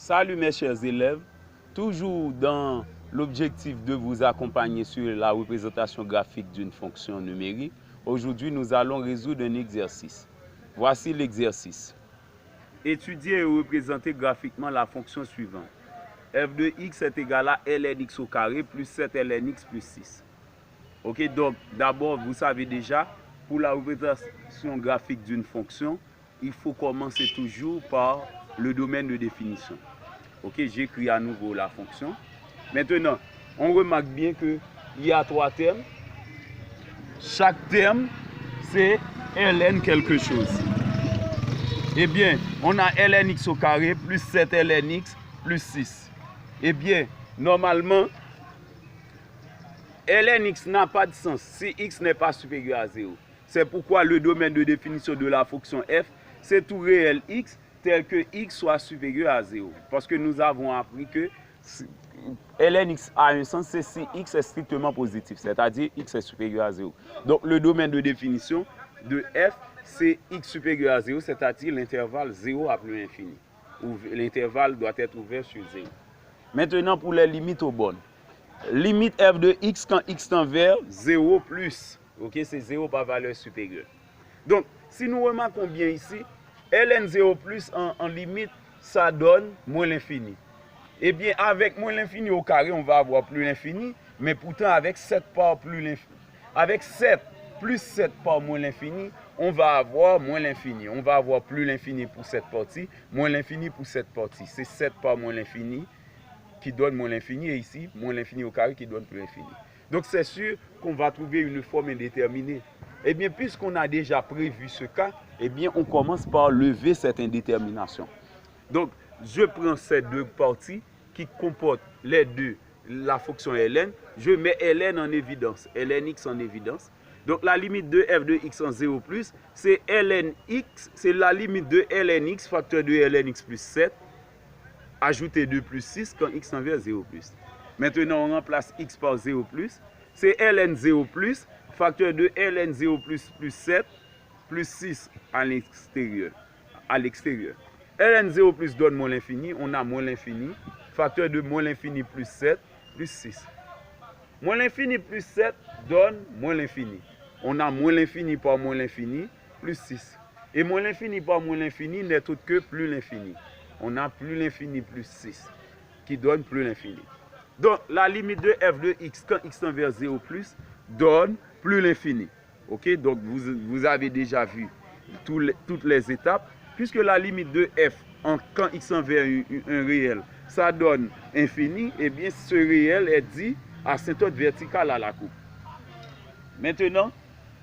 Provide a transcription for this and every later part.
Salut mes chers élèves, toujours dans l'objectif de vous accompagner sur la représentation graphique d'une fonction numérique. Aujourd'hui, nous allons résoudre un exercice. Voici l'exercice. Étudier et représenter graphiquement la fonction suivante. f de x est égal à ln x au carré plus 7 ln x plus 6. Ok, donc d'abord, vous savez déjà, pour la représentation graphique d'une fonction, il faut commencer toujours par le domaine de définition. Ok, j'écris à nouveau la fonction. Maintenant, on remarque bien qu'il y a trois termes. Chaque terme, c'est ln quelque chose. Eh bien, on a ln x au carré plus 7 ln x plus 6. Eh bien, normalement, ln x n'a pas de sens si x n'est pas supérieur à 0. C'est pourquoi le domaine de définition de la fonction f, c'est tout réel x tel que x soit supérieur à 0. Parce que nous avons appris que ln x a un sens, c'est si x est strictement positif, c'est-à-dire x est supérieur à 0. Donc le domaine de définition de f, c'est x supérieur à 0, c'est-à-dire l'intervalle 0 à plus infini. L'intervalle doit être ouvert sur 0. Maintenant pour les limites aux bornes. Limite f de x quand x tend vers 0 plus. Ok, c'est 0 par valeur supérieure. Donc, si nous remarquons bien ici, ln 0 plus en limite, ça donne moins l'infini. Eh bien, avec moins l'infini au carré, on va avoir plus l'infini, mais pourtant avec 7 par plus l'infini. Avec 7 plus 7 par moins l'infini, on va avoir moins l'infini. On va avoir plus l'infini pour cette partie, moins l'infini pour cette partie. C'est 7 par moins l'infini qui donne moins l'infini, et ici, moins l'infini au carré qui donne plus l'infini. Donc c'est sûr qu'on va trouver une forme indéterminée. Eh bien, puisqu'on a déjà prévu ce cas, eh bien, on commence par lever cette indétermination. Donc, je prends ces deux parties qui comportent les deux, la fonction ln, je mets ln en évidence, ln x en évidence. Donc, la limite de f de x en 0 plus, c'est ln x, c'est la limite de ln x, facteur de ln x plus 7, ajouter 2 plus 6 quand x tend vers 0 plus. Maintenant, on remplace x par 0 plus. C'est ln 0 plus, facteur de ln 0 plus 7, plus 6 à l'extérieur. Ln 0 plus donne moins l'infini. On a moins l'infini. Facteur de moins l'infini plus 7, plus 6. Moins l'infini plus 7 donne moins l'infini. On a moins l'infini par moins l'infini, plus 6. Et moins l'infini par moins l'infini n'est autre que plus l'infini. On a plus l'infini plus 6, qui donne plus l'infini. Donc, la limite de f de x quand x tend vers 0 plus donne plus l'infini. Ok, donc vous avez déjà vu toutes les étapes. Puisque la limite de f quand x tend vers un réel, ça donne infini, et bien ce réel est dit asymptote verticale à la coupe. Maintenant,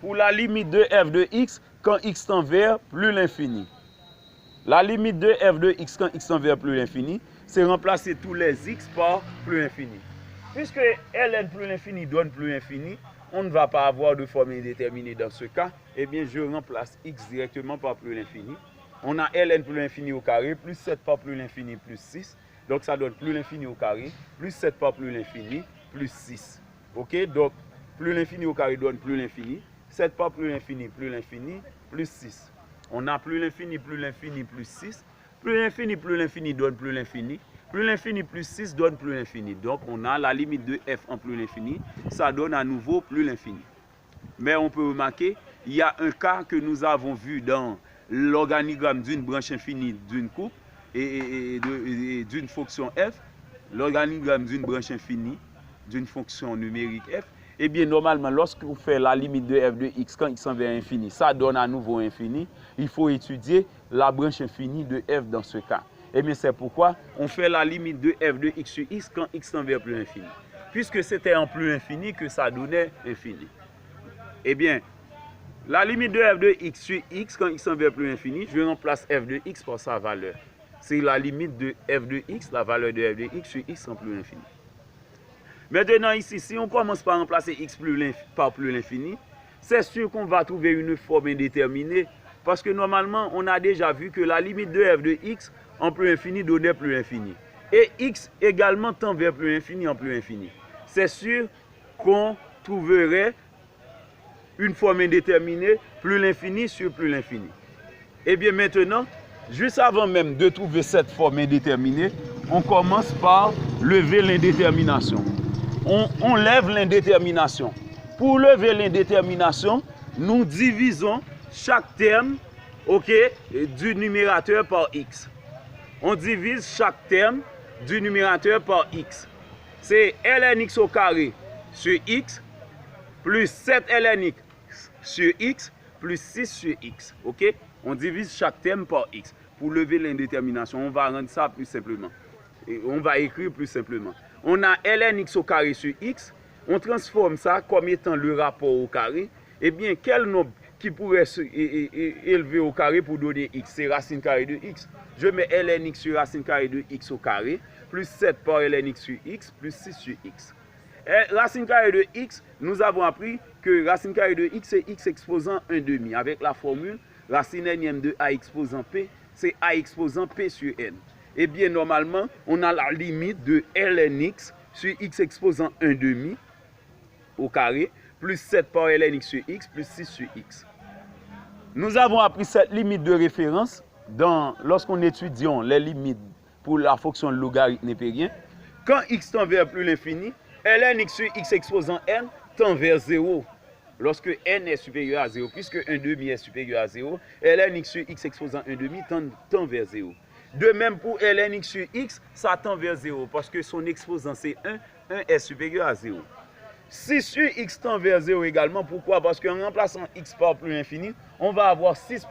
pour la limite de f de x quand x tend vers plus l'infini. La limite de f de x quand x tend vers plus l'infini, c'est remplacer tous les x par plus l'infini. Puisque ln plus l'infini donne plus l'infini, on ne va pas avoir de forme indéterminée dans ce cas. Eh bien, je remplace x directement par plus l'infini. On a ln plus l'infini au carré, plus 7 par plus l'infini, plus 6. Donc, ça donne plus l'infini au carré, plus 7 par plus l'infini, plus 6. Ok, donc, plus l'infini au carré donne plus l'infini. 7 par plus l'infini, plus 6. On a plus l'infini, plus 6. Plus l'infini donne plus l'infini. Plus l'infini plus 6 donne plus l'infini. Donc, on a la limite de f en plus l'infini. Ça donne à nouveau plus l'infini. Mais on peut remarquer, il y a un cas que nous avons vu dans l'organigramme d'une branche infinie d'une coupe et d'une fonction f. L'organigramme d'une branche infinie d'une fonction numérique f. Eh bien, normalement, lorsque vous faites la limite de f de x quand x tend vers infini, ça donne à nouveau infini. Il faut étudier la branche infinie de f dans ce cas. Eh bien, c'est pourquoi on fait la limite de f de x sur x quand x tend vers plus infini. Puisque c'était en plus infini que ça donnait infini. Eh bien, la limite de f de x sur x quand x tend vers plus infini, je remplace f de x par sa valeur. C'est la limite de f de x, la valeur de f de x sur x en plus infini. Maintenant, ici, si on commence par remplacer x par plus l'infini, c'est sûr qu'on va trouver une forme indéterminée. Parce que normalement, on a déjà vu que la limite de f de x en plus infini donnait plus infini. Et x également tend vers plus infini en plus infini. C'est sûr qu'on trouverait une forme indéterminée, plus l'infini sur plus l'infini. Et bien maintenant, juste avant même de trouver cette forme indéterminée, on commence par lever l'indétermination. On lève l'indétermination. Pour lever l'indétermination, nous divisons chaque terme, ok, du numérateur par x. On divise chaque terme du numérateur par x. C'est ln x au carré sur x plus 7 ln x sur x plus 6 sur x. Ok? On divise chaque terme par x. Pour lever l'indétermination, on va rendre ça plus simplement. Et on va écrire plus simplement. On a ln x au carré sur x. On transforme ça comme étant le rapport au carré. Eh bien, quel nombre qui pourrait se élever au carré pour donner x? C'est racine carrée de x. Je mets ln x sur racine carrée de x au carré, plus 7 par ln x sur x, plus 6 sur x. Et racine carrée de x, nous avons appris que racine carrée de x, c'est x exposant 1 demi. Avec la formule, racine n de a exposant p, c'est a exposant p sur n. Eh bien, normalement, on a la limite de ln x sur x exposant 1 demi au carré, plus 7 par ln x sur x, plus 6 sur x. Nous avons appris cette limite de référence lorsqu'on étudie les limites pour la fonction logarithme népérien. Quand x tend vers plus l'infini, ln x sur x exposant n tend vers 0. Lorsque n est supérieur à 0, puisque 1 demi est supérieur à 0, ln x sur x exposant 1 demi tend vers 0. De même pour ln x sur x, ça tend vers 0, parce que son exposant c'est 1, 1 est supérieur à 0. 6 sur x tend vers 0 également. Pourquoi? Parce qu'en remplaçant x par plus l'infini, on va avoir 6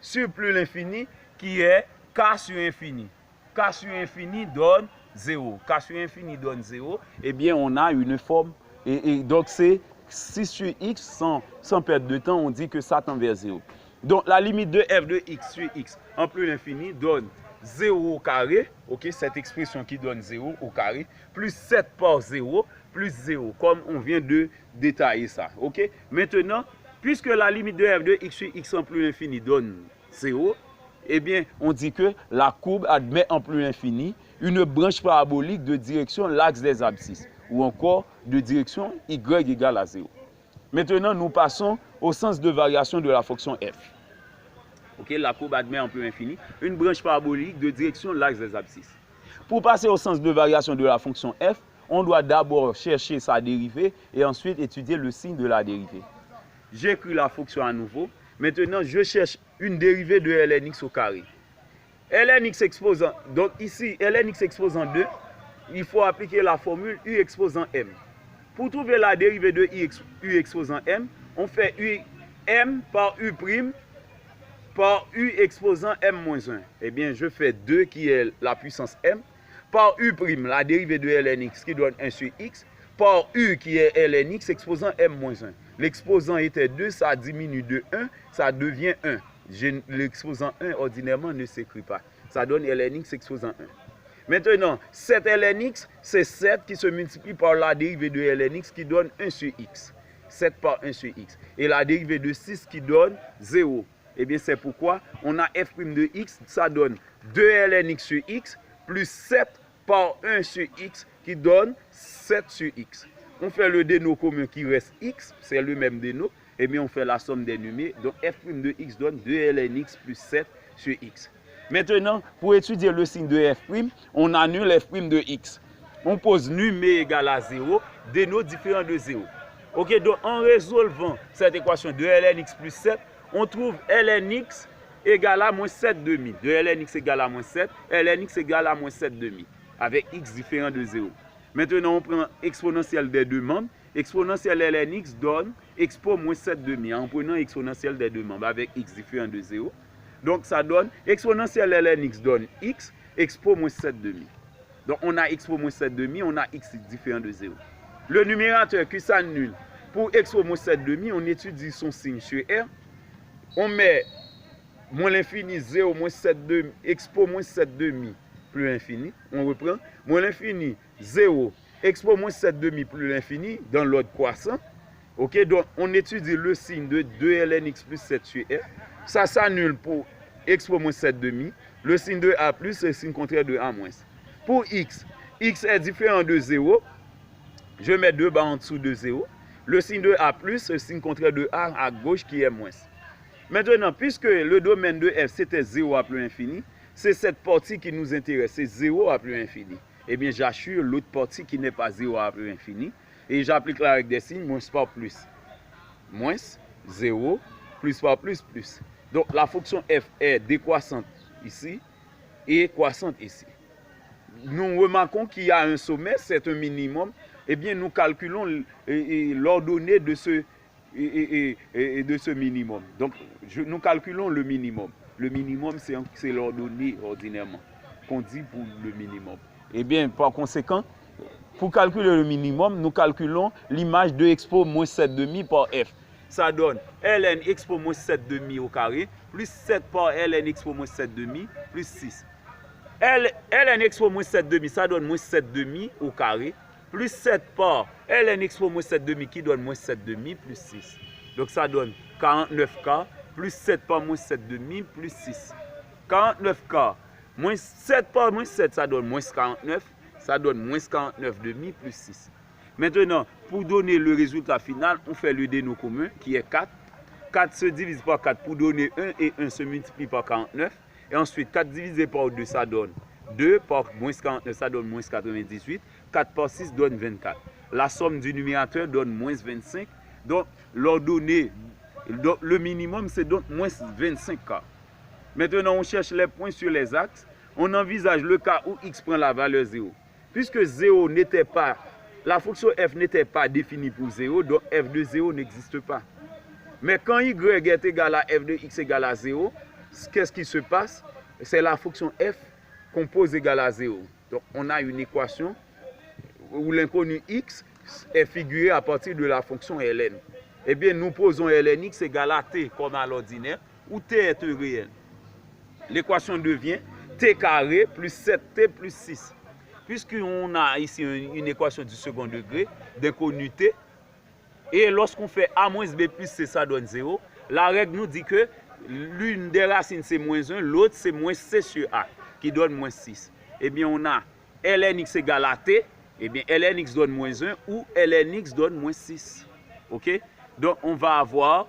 sur plus l'infini qui est k sur infini. K sur infini donne 0. K sur infini donne 0. Eh bien, on a une forme. Et donc, c'est 6 sur x, sans perdre de temps, on dit que ça tend vers 0. Donc, la limite de f de x sur x en plus l'infini donne 0 au carré, ok, cette expression qui donne 0 au carré, plus 7 par 0, plus 0, comme on vient de détailler ça, ok. Maintenant, puisque la limite de f de x sur x en plus l'infini donne 0, eh bien, on dit que la courbe admet en plus l'infini une branche parabolique de direction l'axe des abscisses, ou encore de direction y égale à 0. Maintenant, nous passons au sens de variation de la fonction f. Ok, la courbe admet en plus l'infini une branche parabolique de direction l'axe des abscisses. Pour passer au sens de variation de la fonction f, on doit d'abord chercher sa dérivée et ensuite étudier le signe de la dérivée. J'écris la fonction à nouveau. Maintenant, je cherche une dérivée de ln x au carré. Ln x exposant, donc ici, ln x exposant 2, il faut appliquer la formule u exposant m. Pour trouver la dérivée de u exposant m, on fait m par u prime par u exposant m-1. Eh bien, je fais 2 qui est la puissance m, par u prime, la dérivée de ln x qui donne 1 sur x, par u qui est ln x exposant m-1. L'exposant était 2, ça diminue de 1, ça devient 1. L'exposant 1, ordinairement, ne s'écrit pas. Ça donne ln x exposant 1. Maintenant, 7 ln x, c'est 7 qui se multiplie par la dérivée de ln x qui donne 1 sur x. 7 par 1 sur x. Et la dérivée de 6 qui donne 0. Eh bien, c'est pourquoi on a f' de x, ça donne 2 ln x sur x, plus 7 par 1 sur x qui donne 7 sur x. On fait le déno commun qui reste x, c'est le même déno, et bien on fait la somme des numés, donc f' de x donne 2 ln x plus 7 sur x. Maintenant, pour étudier le signe de f', on annule f' de x. On pose numé égale à 0, déno différent de 0. Ok, donc en résolvant cette équation de ln x plus 7, on trouve ln x égale à moins 7 demi. De ln x égale à moins 7, ln x égale à moins 7 demi, avec x différent de 0. Maintenant, on prend exponentielle des deux membres. Exponentielle ln x donne expo moins 7 demi, en prenant exponentielle des deux membres, avec x différent de 0. Donc, ça donne exponentielle ln x donne x, expo moins 7 demi. Donc, on a expo moins 7 demi, on a x différent de 0. Le numérateur qui s'annule pour expo moins 7 demi, on étudie son signe sur R. On met moins l'infini 0 moins 7 demi, expo moins 7 demi plus l'infini. On reprend. Moins l'infini 0, expo moins 7 demi plus l'infini dans l'ordre croissant. Ok, donc on étudie le signe de 2 ln x plus 7 sur R. Ça s'annule pour expo moins 7 demi. Le signe de a plus, c'est le signe contraire de a moins. Pour x est différent de 0. Je mets 2 barres en dessous de 0. Le signe de a plus, c'est le signe contraire de a à gauche qui est moins. Maintenant, puisque le domaine de f c'était 0 à plus l'infini, c'est cette partie qui nous intéresse, c'est 0 à plus infini. Eh bien, j'assure l'autre partie qui n'est pas 0 à plus infini. Et j'applique la règle des signes, moins par plus. Moins, 0, plus par plus, plus. Donc, la fonction f est décroissante ici et croissante ici. Nous remarquons qu'il y a un sommet, c'est un minimum. Eh bien, nous calculons l'ordonnée de ce minimum. Donc, nous calculons le minimum. Le minimum, c'est l'ordonnée ordinairement qu'on dit pour le minimum. Eh bien, par conséquent, pour calculer le minimum, nous calculons l'image de expo moins 7,5 par f. Ça donne ln expo moins 7,5 au carré, plus 7 par ln expo moins 7,5, plus 6. ln expo moins 7,5, ça donne moins 7,5 au carré, plus 7 par ln expo moins 7,5 qui donne moins 7,5 plus 6. Donc ça donne 49K, plus 7 par moins 7,5 plus 6. 49K, moins 7 par moins 7, ça donne moins 49. Ça donne moins 49,5 plus 6. Maintenant, pour donner le résultat final, on fait le déno commun qui est 4. 4 se divise par 4 pour donner 1 et 1 se multiplie par 49. Et ensuite, 4 divisé par 2, ça donne 2 par moins 49, ça donne moins 98. 4 par 6 donne 24. La somme du numérateur donne moins 25. Donc, l'ordonnée, le minimum, c'est donc moins 25K. Maintenant, on cherche les points sur les axes. On envisage le cas où x prend la valeur 0. Puisque 0 n'était pas, la fonction f n'était pas définie pour 0, donc f de 0 n'existe pas. Mais quand y est égal à f de x égale à 0, qu'est-ce qui se passe? C'est la fonction f qu'on pose égale à 0. Donc on a une équation où l'inconnu x est figuré à partir de la fonction ln. Eh bien, nous posons ln x égale à t comme à l'ordinaire, où t est un réel. L'équation devient t carré plus 7t plus 6. Puisqu'on a ici une équation du second degré d'inconnu t, et lorsqu'on fait a moins b plus c, ça donne 0, la règle nous dit que l'une des racines c'est moins 1, l'autre c'est moins c sur a, qui donne moins 6. Eh bien, on a ln x égale à t, eh bien, ln x donne moins 1 ou ln x donne moins 6. Ok? Donc, on va avoir,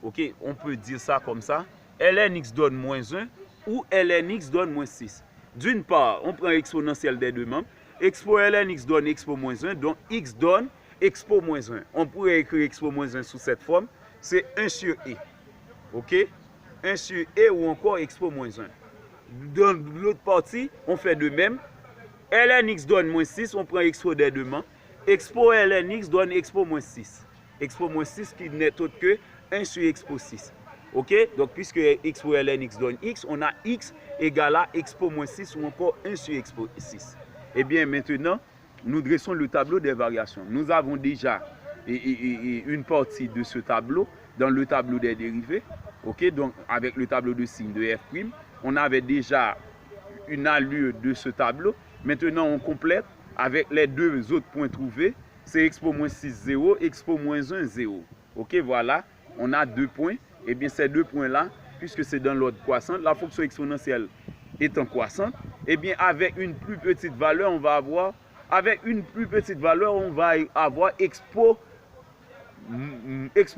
ok, on peut dire ça comme ça, ln x donne moins 1 ou ln x donne moins 6. D'une part, on prend l'exponentielle des deux membres. Expo ln x donne expo moins 1, donc x donne expo moins 1. On pourrait écrire expo moins 1 sous cette forme. C'est 1 sur e. Ok? 1 sur e ou encore expo moins 1. Dans l'autre partie, on fait de même. Ln x donne moins 6, on prend expo des deux membres. Expo ln x donne expo moins 6. Expo moins 6 qui n'est autre que 1 sur expo 6. Ok, donc puisque expo ln x donne x, on a x égale à expo moins 6 ou encore 1 sur expo 6. Eh bien, maintenant, nous dressons le tableau des variations. Nous avons déjà une partie de ce tableau dans le tableau des dérivés. Ok, donc avec le tableau de signes de f', on avait déjà une allure de ce tableau. Maintenant, on complète avec les deux autres points trouvés. C'est expo moins 6, 0, expo moins 1, 0. Ok, voilà, on a deux points. Eh bien, ces deux points-là, puisque c'est dans l'ordre croissant, la fonction exponentielle étant croissante, eh bien, avec une plus petite valeur, on va avoir, expo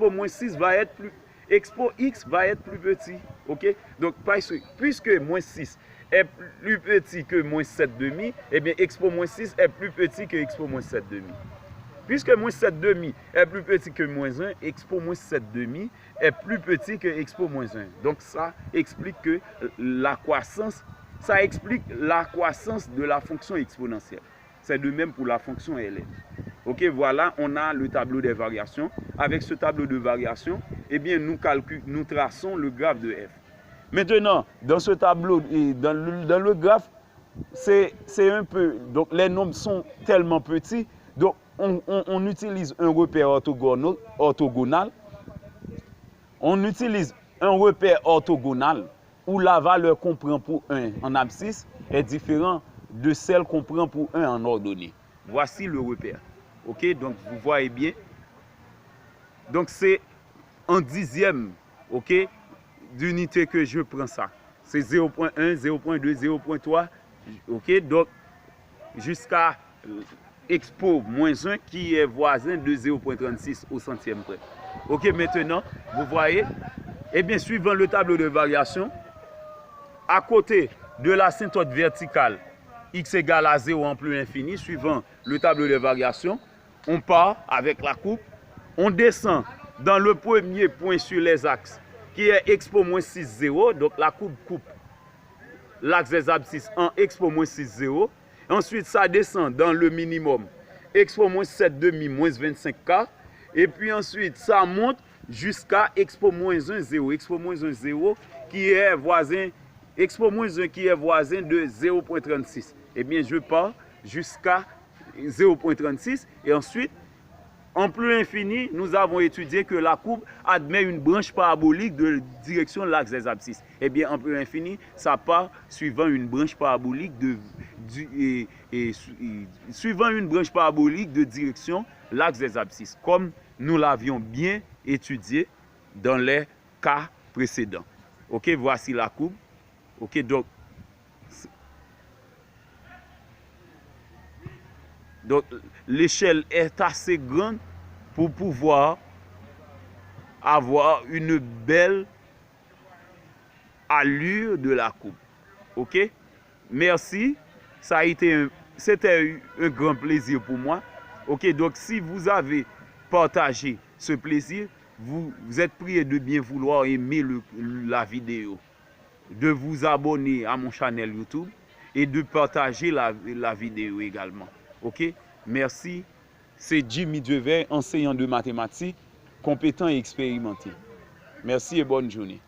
moins 6 va être plus, expo x va être plus petit. Ok? Donc, puisque moins 6 est plus petit que moins 7,5, eh bien, expo moins 6 est plus petit que expo moins 7,5. Puisque moins 7,5 est plus petit que moins 1, expo moins 7,5 est plus petit que expo moins 1. Donc ça explique que la croissance, de la fonction exponentielle. C'est de même pour la fonction ln. Ok, voilà, on a le tableau des variations. Avec ce tableau de variations, eh bien, nous traçons le graphe de f. Maintenant, dans ce tableau, dans le graphe, c'est un peu, donc les nombres sont tellement petits, donc on utilise un repère orthogonal. On utilise un repère orthogonal où la valeur qu'on prend pour 1 en abscisse est différente de celle qu'on prend pour 1 en ordonnée. Voici le repère. Ok, donc vous voyez bien. Donc c'est en dixième, ok, d'unité que je prends ça. C'est 0.1, 0.2, 0.3, ok, donc jusqu'à expo moins 1 qui est voisin de 0.36 au centième près. Ok, maintenant, vous voyez, eh bien, suivant le tableau de variation, à côté de l'asymptote verticale x égale à 0 en plus l'infini, suivant le tableau de variation, on part avec la courbe, on descend dans le premier point sur les axes, qui est expo moins 6, 0, donc la courbe coupe l'axe des abscisses en expo moins 6, 0. Ensuite, ça descend dans le minimum, expo moins 7 demi moins 25 quart. Et puis ensuite, ça monte jusqu'à expo moins 1, 0. Expo moins 1, 0 qui est voisin, expo moins 1 qui est voisin de 0,36. Eh bien, je pars jusqu'à 0,36 et ensuite, en plus infini, nous avons étudié que la courbe admet une branche parabolique de direction de l'axe des abscisses. Eh bien, en plus infini, ça part suivant une branche parabolique suivant une branche parabolique de direction l'axe des abscisses, comme nous l'avions bien étudié dans les cas précédents. Ok, voici la courbe. Ok, donc l'échelle est assez grande pour pouvoir avoir une belle allure de la courbe. Ok? Merci. C'était un grand plaisir pour moi. Ok, donc si vous avez partagé ce plaisir, vous êtes prié de bien vouloir aimer la vidéo, de vous abonner à mon channel YouTube et de partager la vidéo également. Ok? Merci. C'est Jimmy Devers, enseignant de mathématiques, compétent et expérimenté. Merci et bonne journée.